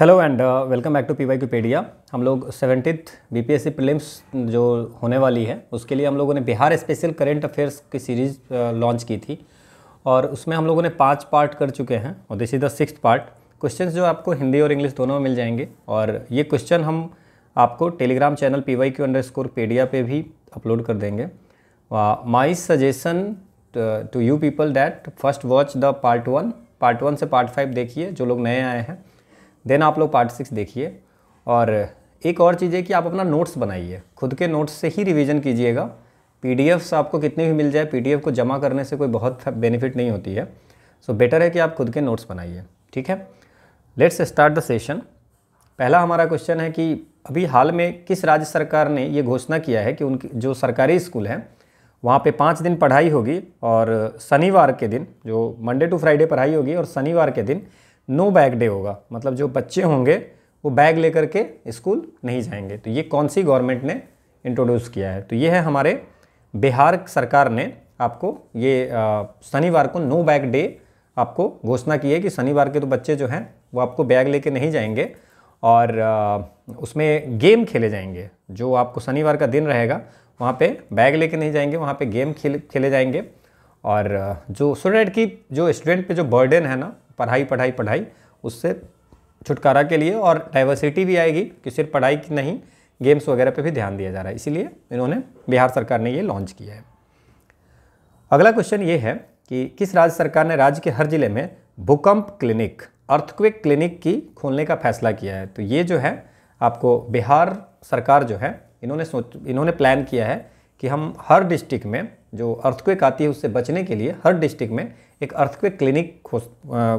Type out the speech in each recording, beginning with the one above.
Hello and welcome back to PYQpedia। हम लोग 70th BPSC prelims जो होने वाली है उसके लिए हम लोगों ने बिहार स्पेशल करंट अफेयर्स की सीरीज़ लॉन्च की थी और उसमें हम लोगों ने 5 पार्ट कर चुके हैं और this is the 6th part. Questions जो आपको हिंदी और इंग्लिश दोनों में मिल जाएंगे और ये क्वेश्चन हम आपको टेलीग्राम चैनल PYQ_pedia पे भी अपलोड कर देंगे। My suggestion to you people that first watch the part 1 से पार्ट 5 देखिए जो लोग नए आए हैं, देन आप लोग पार्ट 6 देखिए। और एक और चीज़ है कि आप अपना नोट्स बनाइए, खुद के नोट्स से ही रिवीजन कीजिएगा। पीडीएफ्स आपको कितनी भी मिल जाए, पीडीएफ को जमा करने से कोई बहुत बेनिफिट नहीं होती है। सो बेटर है कि आप खुद के नोट्स बनाइए, ठीक है। Let's start the session. पहला हमारा क्वेश्चन है कि अभी हाल में किस राज्य सरकार ने ये घोषणा किया है कि उनकी जो सरकारी स्कूल हैं वहाँ पे 5 दिन पढ़ाई होगी और शनिवार के दिन, जो मंडे टू फ्राइडे पढ़ाई होगी और शनिवार के दिन नो बैग डे होगा। मतलब जो बच्चे होंगे वो बैग लेकर के स्कूल नहीं जाएंगे। तो ये कौन सी गवर्नमेंट ने इंट्रोड्यूस किया है? तो ये है हमारे बिहार सरकार ने आपको ये शनिवार को नो बैग डे आपको घोषणा की है कि शनिवार के तो बच्चे जो हैं वो आपको बैग लेके नहीं जाएंगे और उसमें गेम खेले जाएंगे। जो आपको शनिवार का दिन रहेगा वहाँ पे बैग लेके नहीं जाएंगे, वहाँ पे गेम खेले जाएंगे। और जो स्टूडेंट पे जो बर्डन है ना, पढ़ाई उससे छुटकारा के लिए और डाइवर्सिटी भी आएगी कि सिर्फ पढ़ाई की नहीं, गेम्स वगैरह पे भी ध्यान दिया जा रहा है, इसीलिए इन्होंने बिहार सरकार ने ये लॉन्च किया है। अगला क्वेश्चन ये है कि किस राज्य सरकार ने राज्य के हर जिले में भूकंप क्लिनिक, अर्थक्वेक क्लिनिक की खोलने का फैसला किया है? तो ये जो है आपको बिहार सरकार जो है इन्होंने प्लान किया है कि हम हर डिस्ट्रिक्ट में जो अर्थक्वेक आती है उससे बचने के लिए हर डिस्ट्रिक्ट में एक अर्थक्वेक क्लिनिक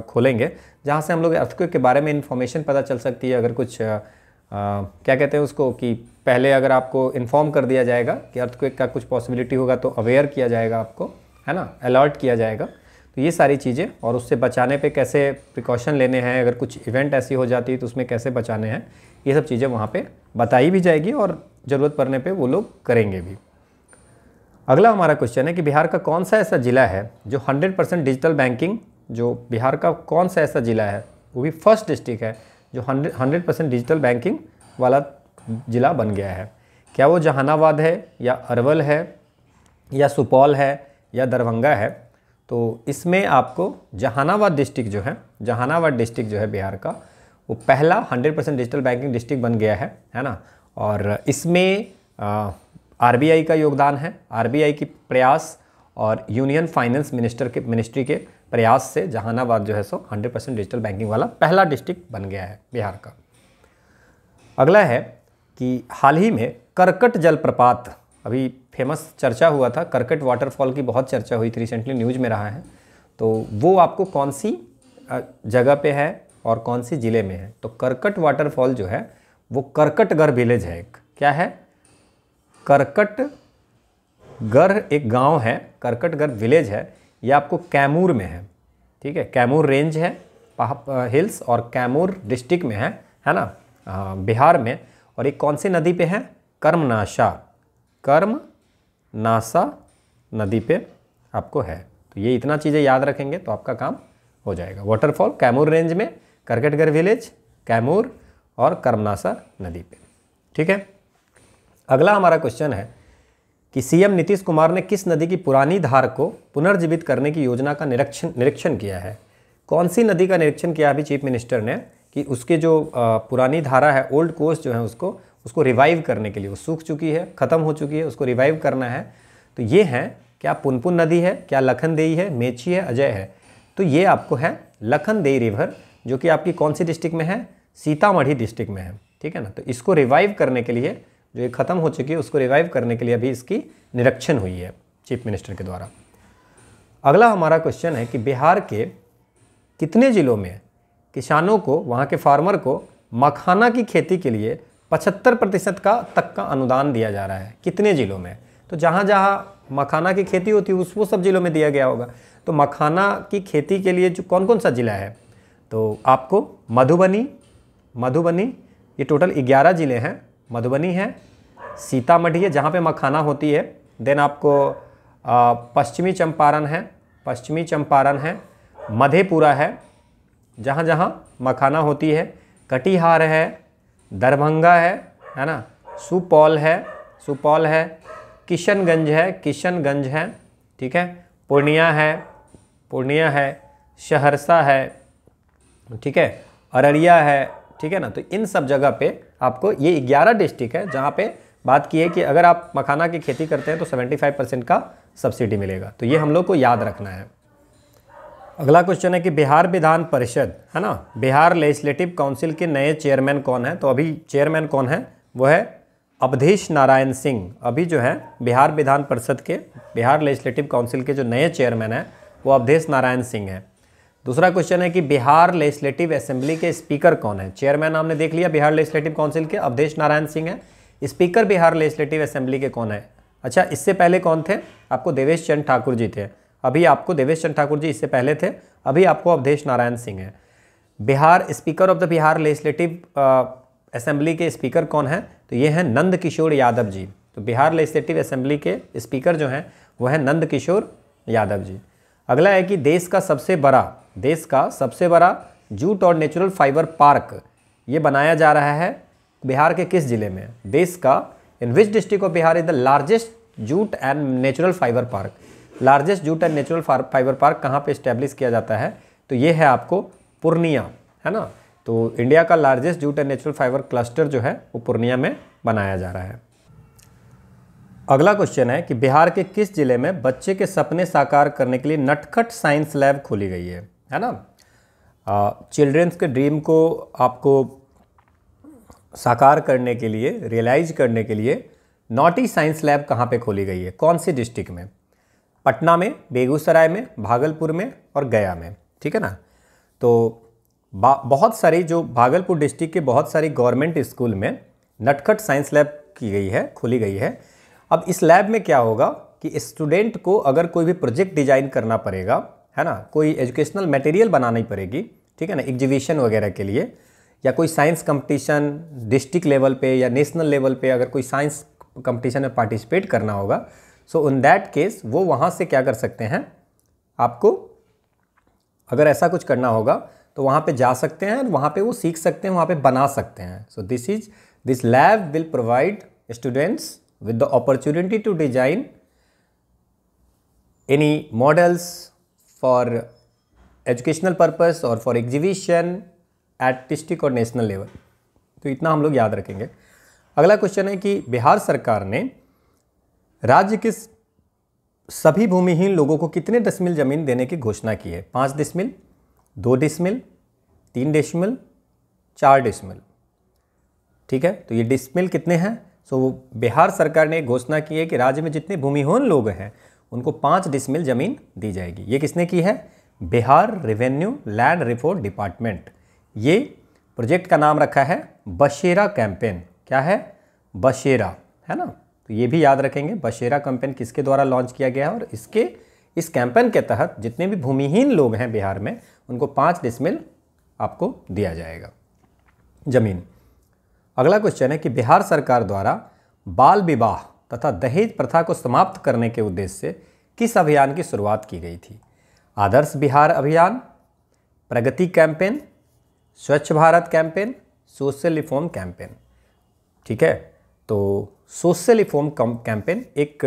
खोलेंगे, जहाँ से हम लोग अर्थक्वेक के बारे में इन्फॉर्मेशन पता चल सकती है। अगर कुछ क्या कहते हैं उसको, कि पहले अगर आपको इन्फॉर्म कर दिया जाएगा कि अर्थक्वेक का कुछ पॉसिबिलिटी होगा तो अवेयर किया जाएगा आपको, है ना, अलर्ट किया जाएगा। तो ये सारी चीज़ें और उससे बचाने पे कैसे प्रिकॉशन लेने हैं, अगर कुछ इवेंट ऐसी हो जाती है तो उसमें कैसे बचाने हैं, ये सब चीज़ें वहाँ पे बताई भी जाएगी और ज़रूरत पड़ने पे वो लोग करेंगे भी। अगला हमारा क्वेश्चन है कि बिहार का कौन सा ऐसा ज़िला है जो 100% डिजिटल बैंकिंग, जो बिहार का कौन सा ऐसा ज़िला है, वो भी फर्स्ट डिस्ट्रिक्ट है जो 100% डिजिटल बैंकिंग वाला ज़िला बन गया है? क्या वो जहानाबाद है या अरवल है या सुपौल है या दरभंगा है? तो इसमें आपको जहानाबाद डिस्ट्रिक्ट जो है बिहार का, वो पहला 100% डिजिटल बैंकिंग डिस्ट्रिक्ट बन गया है ना। और इसमें RBI का योगदान है, RBI की प्रयास और यूनियन फाइनेंस मिनिस्ट्री के प्रयास से जहानाबाद जो है 100% डिजिटल बैंकिंग वाला पहला डिस्ट्रिक्ट बन गया है बिहार का। अगला है कि हाल ही में करकट जलप्रपात, अभी फेमस चर्चा हुआ था, करकट वाटरफॉल की बहुत चर्चा हुई थी, रिसेंटली न्यूज़ में रहा है। तो वो आपको कौन सी जगह पे है और कौन सी ज़िले में है? तो करकट वाटरफॉल जो है वो करकटगढ़ विलेज है। क्या है? करकटगढ़ एक गांव है, करकटगढ़ विलेज है। ये आपको कैमूर में है, ठीक है। कैमूर रेंज है, हिल्स, और कैमूर डिस्ट्रिक्ट में है ना, बिहार में। और एक कौन सी नदी पे है? कर्मनाशा नदी पे आपको है। तो ये इतना चीज़ें याद रखेंगे तो आपका काम हो जाएगा। वाटरफॉल कैमूर रेंज में, करकटगढ़ विलेज, कैमूर और कर्मनाशा नदी पे, ठीक है। अगला हमारा क्वेश्चन है कि CM नीतीश कुमार ने किस नदी की पुरानी धार को पुनर्जीवित करने की योजना का निरीक्षण किया है? कौन सी नदी का निरीक्षण किया अभी चीफ मिनिस्टर ने कि उसके जो पुरानी धारा है, ओल्ड कोस्ट जो है, उसको रिवाइव करने के लिए, वो सूख चुकी है, ख़त्म हो चुकी है, उसको रिवाइव करना है। तो ये है, क्या पुनपुन नदी है, क्या लखनदेई है, मेची है, अजय है? तो ये आपको है लखनदेई रिवर, जो कि आपकी कौन सी डिस्ट्रिक्ट में है? सीतामढ़ी डिस्ट्रिक्ट में है, ठीक है ना। तो इसको रिवाइव करने के लिए, जो ये ख़त्म हो चुकी है उसको रिवाइव करने के लिए अभी इसकी निरीक्षण हुई है चीफ मिनिस्टर के द्वारा। अगला हमारा क्वेश्चन है कि बिहार के कितने ज़िलों में किसानों को, वहाँ के फार्मर को मखाना की खेती के लिए 75% तक का अनुदान दिया जा रहा है? कितने ज़िलों में? तो जहाँ जहाँ मखाना की खेती होती है वो सब ज़िलों में दिया गया होगा। तो मखाना की खेती के लिए जो कौन कौन सा ज़िला है? तो आपको मधुबनी, ये टोटल 11 ज़िले हैं। मधुबनी है, सीतामढ़ी है जहाँ पे मखाना होती है, देन आपको पश्चिमी चंपारण है, मधेपुरा है जहाँ जहाँ मखाना होती है, कटिहार है, दरभंगा है ना, सुपौल है, किशनगंज है, ठीक है, पूर्णिया है, सहरसा है, ठीक है, अररिया है, ठीक है ना। तो इन सब जगह पे आपको ये 11 डिस्ट्रिक्ट है जहाँ पे बात की है कि अगर आप मखाना की खेती करते हैं तो 75% का सब्सिडी मिलेगा। तो ये हम लोग को याद रखना है। अगला क्वेश्चन है कि बिहार विधान परिषद, है ना, बिहार लेजिस्लेटिव काउंसिल के नए चेयरमैन कौन है? तो अभी चेयरमैन कौन है? वो है अवधेश नारायण सिंह। अभी जो है बिहार विधान परिषद के, बिहार लेजिस्लेटिव काउंसिल के जो नए चेयरमैन हैं वो अवधेश नारायण सिंह हैं। दूसरा क्वेश्चन है कि बिहार लेजिस्लेटिव असेंबली के स्पीकर कौन है? चेयरमैन हमने देख लिया बिहार लेजिस्लेटिव काउंसिल के, अवधेश नारायण सिंह है। स्पीकर बिहार लेजिस्लेटिव असेंबली के कौन है? अच्छा, इससे पहले कौन थे? आपको देवेश चंद्र ठाकुर जी थे। अभी आपको देवेश चंद्र ठाकुर जी इससे पहले थे, अभी आपको अवधेश नारायण सिंह है। Bihar speaker of the Bihar legislative assembly के स्पीकर कौन है? तो ये हैं नंद किशोर यादव जी। तो बिहार लेजिस्लेटिव असेंबली के स्पीकर जो हैं वो हैं नंद किशोर यादव जी। अगला है कि देश का सबसे बड़ा जूट और नेचुरल फाइबर पार्क ये बनाया जा रहा है बिहार के किस जिले में? देश का in which district of Bihar is the largest jute and natural fibre park? Largest jute and natural fibre park कहाँ पे इस्टेब्लिश किया जाता है? तो ये है आपको पूर्णिया, है ना। तो इंडिया का largest jute and natural fibre cluster जो है वो पूर्णिया में बनाया जा रहा है। अगला क्वेश्चन है कि बिहार के किस जिले में बच्चे के सपने साकार करने के लिए नटखट साइंस लैब खोली गई है ना। चिल्ड्रंस के ड्रीम को आपको साकार करने के लिए, रियलाइज करने के लिए नॉटी साइंस लैब कहाँ पे खोली गई है? कौन सी डिस्ट्रिक्ट में? पटना में, बेगूसराय में, भागलपुर में और गया में, ठीक है ना। तो बहुत सारी जो भागलपुर डिस्ट्रिक्ट के बहुत सारी गवर्नमेंट स्कूल में नटखट साइंस लैब खोली गई है। अब इस लैब में क्या होगा कि स्टूडेंट को अगर कोई भी प्रोजेक्ट डिजाइन करना पड़ेगा, है ना, कोई एजुकेशनल मटेरियल बनानी पड़ेगी, ठीक है ना, एग्जीबिशन वगैरह के लिए, या कोई साइंस कंपटीशन डिस्ट्रिक्ट लेवल पे या नेशनल लेवल पे अगर कोई साइंस कंपटीशन में पार्टिसिपेट करना होगा, सो इन दैट केस वो वहाँ से क्या कर सकते हैं, आपको अगर ऐसा कुछ करना होगा तो वहाँ पे जा सकते हैं, वहाँ पे वो सीख सकते हैं, वहाँ पे बना सकते हैं। So this lab will provide students with the opportunity to design any models for educational purpose or for exhibition at district और national level। तो इतना हम लोग याद रखेंगे। अगला क्वेश्चन है कि बिहार सरकार ने राज्य के सभी भूमिहीन लोगों को कितने डिसमिल जमीन देने की घोषणा की है? 5 डिसमिल, 2 डिसमिल, 3 डिसमिल, 4 डिसमिल, ठीक है। तो ये डिसमिल कितने हैं? सो बिहार सरकार ने घोषणा की है कि राज्य में जितने भूमिहीन लोग हैं उनको 5 डिसमिल जमीन दी जाएगी। ये किसने की है? Bihar revenue land reform department. ये प्रोजेक्ट का नाम रखा है बसेरा कैंपेन। क्या है? बसेरा, है ना। तो ये भी याद रखेंगे, बसेरा कैंपेन किसके द्वारा लॉन्च किया गया है, और इस कैंपेन के तहत जितने भी भूमिहीन लोग हैं बिहार में उनको 5 डिसमिल आपको दिया जाएगा जमीन। अगला क्वेश्चन है कि बिहार सरकार द्वारा बाल विवाह तथा दहेज प्रथा को समाप्त करने के उद्देश्य से किस अभियान की शुरुआत की गई थी? आदर्श बिहार अभियान, प्रगति कैंपेन, स्वच्छ Bharat campaign, social reform campaign, ठीक है। तो सोशल रिफॉर्म कैंपेन एक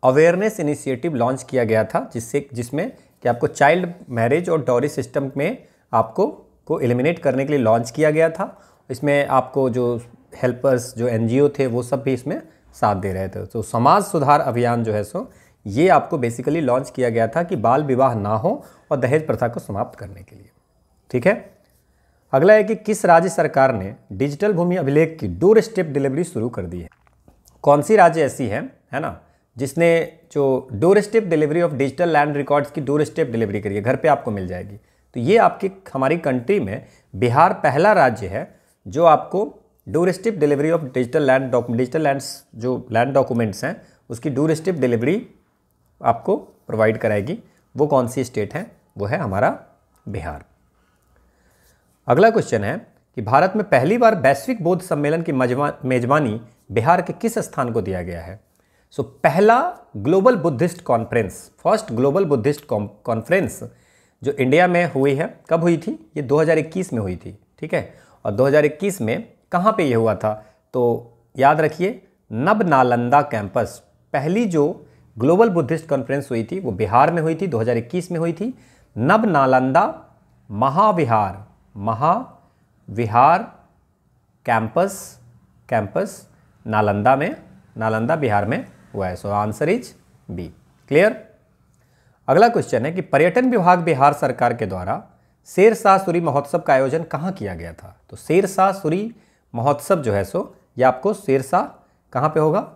अवेयरनेस इनिशिएटिव लॉन्च किया गया था जिसमें कि आपको चाइल्ड मैरिज और डॉरी सिस्टम में को एलिमिनेट करने के लिए लॉन्च किया गया था। इसमें आपको जो हेल्पर्स, जो एनजीओ थे, वो सब भी इसमें साथ दे रहे थे। तो समाज सुधार अभियान जो है ये आपको बेसिकली लॉन्च किया गया था कि बाल विवाह ना हो और दहेज प्रथा को समाप्त करने के लिए, ठीक है। अगला है कि किस राज्य सरकार ने डिजिटल भूमि अभिलेख की डोर स्टेप डिलीवरी शुरू कर दी है? कौन सी राज्य ऐसी है ना, जिसने जो door step delivery of digital land records की डोर स्टेप डिलीवरी करी है, घर पे आपको मिल जाएगी। तो ये हमारी कंट्री में बिहार पहला राज्य है जो आपको door step delivery of digital lands जो लैंड डॉक्यूमेंट्स हैं उसकी डोर स्टेप डिलीवरी आपको प्रोवाइड कराएगी। वो कौन सी स्टेट है? वो है हमारा बिहार। अगला क्वेश्चन है कि भारत में पहली बार वैश्विक बौद्ध सम्मेलन की मेजबानी बिहार के किस स्थान को दिया गया है? सो पहला global Buddhist conference, first global Buddhist conference जो इंडिया में हुई है, कब हुई थी? ये 2021 में हुई थी, ठीक है। और 2021 में कहाँ पे ये हुआ था? तो याद रखिए, नव नालंदा कैंपस, पहली जो ग्लोबल बुद्धिस्ट कॉन्फ्रेंस हुई थी वो बिहार में हुई थी, 2021 में हुई थी। नव नालंदा महाविहार कैंपस नालंदा बिहार में हुआ है। So answer is B. Clear? अगला क्वेश्चन है कि पर्यटन विभाग बिहार सरकार के द्वारा शेरशाह सूरी महोत्सव का आयोजन कहाँ किया गया था? तो शेरशाह सूरी महोत्सव जो है सो ये आपको शेरशाह कहाँ पे होगा?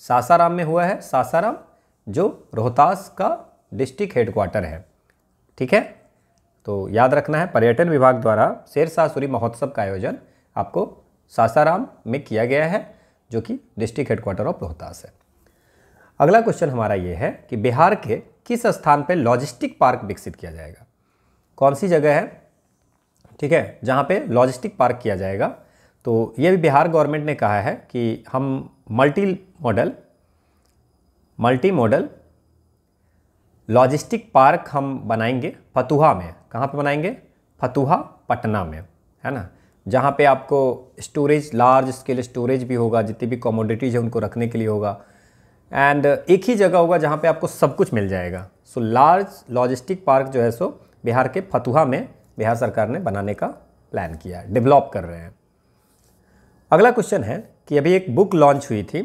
सासाराम में हुआ है। सासाराम जो रोहतास का डिस्ट्रिक्ट हेडक्वार्टर है। ठीक है, तो याद रखना है पर्यटन विभाग द्वारा शेरशाह सूरी महोत्सव का आयोजन आपको सासाराम में किया गया है, जो कि डिस्ट्रिक्ट हेडक्वार्टर ऑफ रोहतास है। अगला क्वेश्चन हमारा ये है कि बिहार के किस स्थान पे लॉजिस्टिक पार्क विकसित किया जाएगा? कौन सी जगह है, ठीक है, जहाँ पे लॉजिस्टिक पार्क किया जाएगा? तो ये भी बिहार गवर्नमेंट ने कहा है कि हम मल्टी मॉडल लॉजिस्टिक पार्क हम बनाएंगे फतुहा में। कहाँ पे बनाएंगे? फतुहा, पटना में, है ना, जहाँ पे आपको स्टोरेज, लार्ज स्केल स्टोरेज भी होगा, जितनी भी कमोडिटीज है उनको रखने के लिए होगा, एंड एक ही जगह होगा जहाँ पे आपको सब कुछ मिल जाएगा। सो लार्ज लॉजिस्टिक पार्क जो है सो बिहार के फतुहा में बिहार सरकार ने बनाने का प्लान किया है, डेवलप कर रहे हैं। अगला क्वेश्चन है कि अभी एक बुक लॉन्च हुई थी,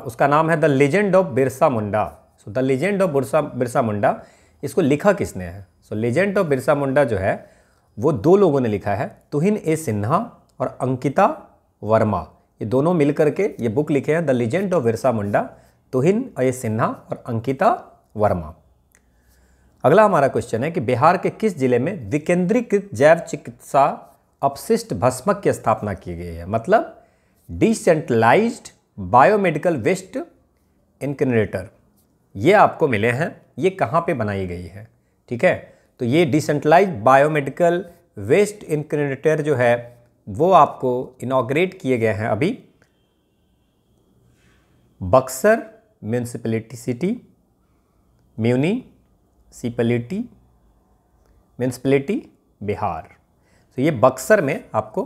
उसका नाम है the legend of Birsa Munda. So the legend of Birsa Munda, इसको लिखा किसने है? So legend of Birsa Munda जो है वो दो लोगों ने लिखा है, तुहिन ए सिन्हा और अंकिता वर्मा। ये दोनों मिल करके ये बुक लिखे हैं, द लीजेंड ऑफ बिरसा मुंडा, तुहिन ए सिन्हा और अंकिता वर्मा। अगला हमारा क्वेश्चन है कि बिहार के किस जिले में विकेंद्रीकृत जैव चिकित्सा अपशिष्ट भस्मक की स्थापना की गई है? मतलब डिसेंट्रलाइज्ड बायोमेडिकल वेस्ट इनसिनरेटर, ये आपको मिले हैं, ये कहाँ पे बनाई गई है? ठीक है, तो ये डिसेंट्रलाइज्ड बायोमेडिकल वेस्ट इनसिनरेटर जो है वो आपको इनॉग्रेट किए गए हैं अभी बक्सर म्यूनिसिपैलिटी बिहार। तो ये बक्सर में आपको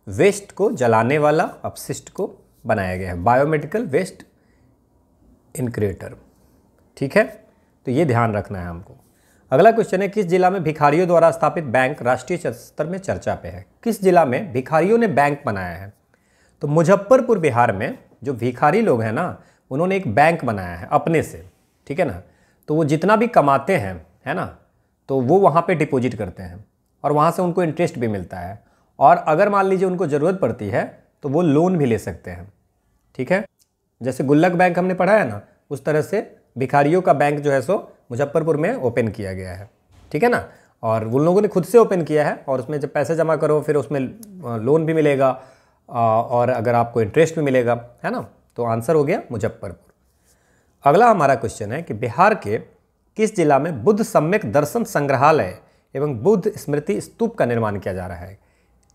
वेस्ट को जलाने वाला अपशिष्ट को बनाया गया है, बायोमेडिकल वेस्ट इनसिनरेटर। ठीक है, तो ये ध्यान रखना है हमको। अगला क्वेश्चन है किस जिला में भिखारियों द्वारा स्थापित बैंक राष्ट्रीय स्तर में चर्चा पे है? किस जिला में भिखारियों ने बैंक बनाया है? तो मुजफ्फरपुर बिहार में जो भिखारी लोग हैं ना, उन्होंने एक बैंक बनाया है अपने से। ठीक है ना, तो वो जितना भी कमाते हैं, है ना, तो वो वहाँ पे डिपॉजिट करते हैं और वहाँ से उनको इंटरेस्ट भी मिलता है, और अगर मान लीजिए उनको ज़रूरत पड़ती है तो वो लोन भी ले सकते हैं। ठीक है, जैसे गुल्लक बैंक हमने पढ़ा है ना, उस तरह से भिखारियों का बैंक जो है सो मुजफ्फरपुर में ओपन किया गया है। ठीक है ना, और उन लोगों ने खुद से ओपन किया है, और उसमें जब पैसे जमा करो फिर उसमें लोन भी मिलेगा और अगर आपको इंटरेस्ट भी मिलेगा, है ना। तो आंसर हो गया मुजफ्फरपुर। अगला हमारा क्वेश्चन है कि बिहार के किस जिला में बुद्ध सम्यक दर्शन संग्रहालय एवं बुद्ध स्मृति स्तूप का निर्माण किया जा रहा है?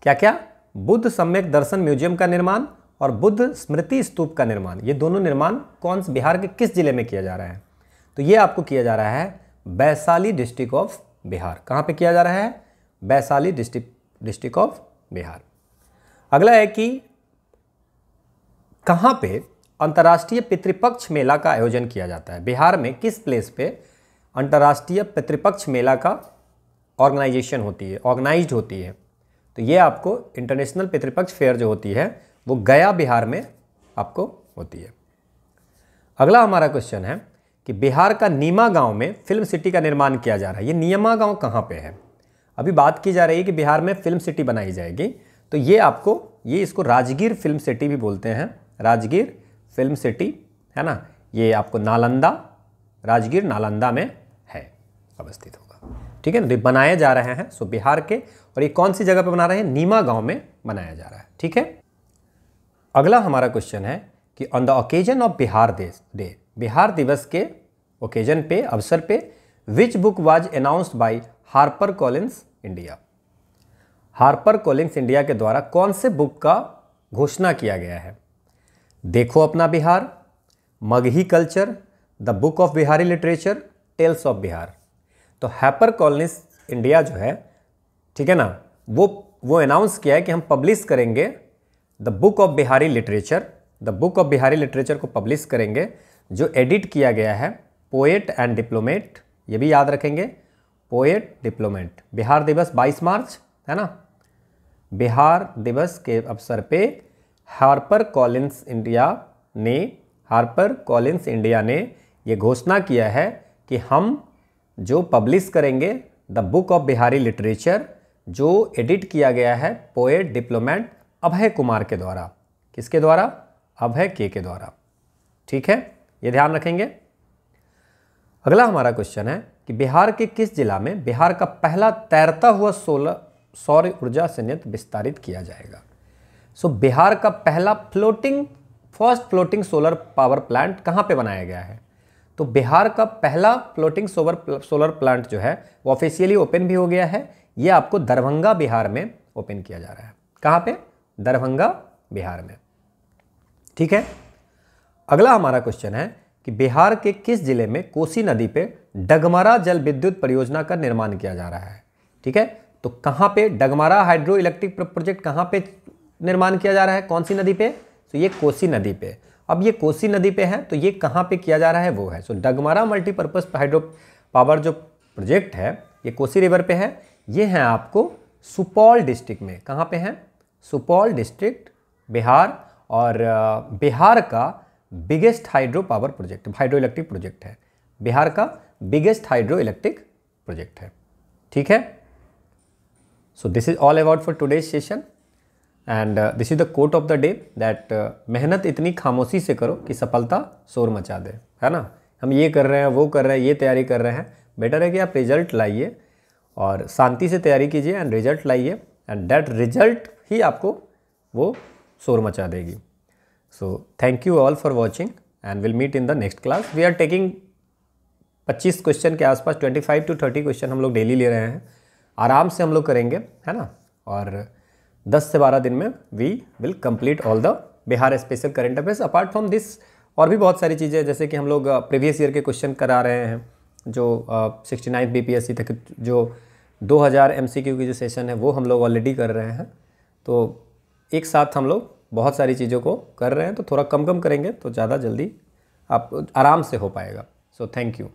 क्या क्या? बुद्ध सम्यक दर्शन म्यूजियम का निर्माण और बुद्ध स्मृति स्तूप का निर्माण, ये दोनों निर्माण बिहार के किस जिले में किया जा रहा है? तो ये आपको किया जा रहा है वैशाली डिस्ट्रिक्ट ऑफ बिहार। कहाँ पे किया जा रहा है? Vaishali district of Bihar. अगला है कि कहाँ पे अंतर्राष्ट्रीय पितृपक्ष मेला का आयोजन किया जाता है? बिहार में किस प्लेस पे अंतर्राष्ट्रीय पितृपक्ष मेला का ऑर्गेनाइज्ड होती है? तो ये आपको इंटरनेशनल पितृपक्ष फेयर जो होती है वो गया बिहार में आपको होती है। अगला हमारा क्वेश्चन है कि बिहार का नीमा गांव में फिल्म सिटी का निर्माण किया जा रहा है। ये नीमा गांव कहाँ पे है? अभी बात की जा रही है कि बिहार में फिल्म सिटी बनाई जाएगी, तो ये इसको राजगीर फिल्म सिटी भी बोलते हैं, राजगीर फिल्म सिटी, है ना। ये आपको राजगीर नालंदा में है, अवस्थित होगा। ठीक है ना, बनाए जा रहे हैं सो बिहार के, और ये कौन सी जगह पे बना रहे हैं? नीमा गांव में बनाया जा रहा है। ठीक है, अगला हमारा क्वेश्चन है कि on the occasion of Bihar day, Bihar दिवस के ओकेजन पे, अवसर पे, which book was announced by Harper Collins India? Harper Collins India के द्वारा कौन से बुक का घोषणा किया गया है? देखो अपना Bihar, Magahi culture, the book of Bihari literature, tales of Bihar. तो हार्पर कॉलिंस इंडिया जो है, ठीक है ना, वो अनाउंस किया है कि हम पब्लिश करेंगे the book of Bihari literature, the book of Bihari literature को पब्लिश करेंगे, जो एडिट किया गया है पोएट एंड डिप्लोमेट, ये भी याद रखेंगे, पोएट डिप्लोमेट। बिहार दिवस 22 मार्च है ना, बिहार दिवस के अवसर पे हार्पर कॉलिंस इंडिया ने ये घोषणा किया है कि हम जो पब्लिश करेंगे the book of Bihari literature, जो एडिट किया गया है पोएट डिप्लोमेट अभय कुमार के द्वारा। किसके द्वारा? अभय के द्वारा। ठीक है, ये ध्यान रखेंगे। अगला हमारा क्वेश्चन है कि बिहार के किस जिला में बिहार का पहला तैरता हुआ सौर ऊर्जा संयंत्र विस्तारित किया जाएगा? सो बिहार का पहला first floating solar power plant कहाँ पे बनाया गया है? तो बिहार का पहला फ्लोटिंग सोलर प्लांट जो है वो ऑफिशियली ओपन भी हो गया है। ये आपको दरभंगा बिहार में ओपन किया जा रहा है। कहाँ पे? दरभंगा बिहार में। ठीक है, अगला हमारा क्वेश्चन है कि बिहार के किस जिले में कोसी नदी पे डगमारा जल विद्युत परियोजना का निर्माण किया जा रहा है? ठीक है, तो कहाँ पे डगमारा हाइड्रो इलेक्ट्रिक प्रोजेक्ट कहाँ पे निर्माण किया जा रहा है? कौन सी नदी पे? तो ये कोसी नदी पे। अब ये कोसी नदी पे है तो ये कहाँ पे किया जा रहा है? वो है सो डगमारा मल्टीपर्पज़ हाइड्रो पावर जो प्रोजेक्ट है ये कोसी रिवर पे है। ये है आपको सुपौल डिस्ट्रिक्ट में। कहाँ पे है? सुपौल डिस्ट्रिक्ट बिहार। और बिहार का biggest hydro power project, hydro electric project है। बिहार का बिगेस्ट हाइड्रो इलेक्ट्रिक प्रोजेक्ट है। ठीक है, so this is all about for today's session and this is the quote of the day that मेहनत इतनी खामोशी से करो कि सफलता शोर मचा दे, है ना। हम ये कर रहे हैं, वो कर रहे हैं, ये तैयारी कर रहे हैं, बेटर है कि आप रिजल्ट लाइए और शांति से तैयारी कीजिए एंड रिजल्ट लाइए एंड दैट रिजल्ट ही आपको वो शोर मचा देगी। So thank you all for watching and will meet in the next class. We are taking 25 question के आसपास, 25 to 30 क्वेश्चन हम लोग डेली ले रहे हैं। आराम से हम लोग करेंगे, है ना। और 10 से 12 दिन में we will complete all the Bihar special current affairs. Apart from this और भी बहुत सारी चीज़ें, जैसे कि हम लोग प्रीवियस ईयर के क्वेश्चन करा रहे हैं, जो 69 बीपीएससी तक जो 2000 एमसीक्यू की जो सेशन है वो हम लोग ऑलरेडी कर रहे हैं। तो एक साथ हम लोग बहुत सारी चीज़ों को कर रहे हैं, तो थोड़ा कम करेंगे तो ज़्यादा जल्दी आप आराम से हो पाएगा। सो थैंक यू।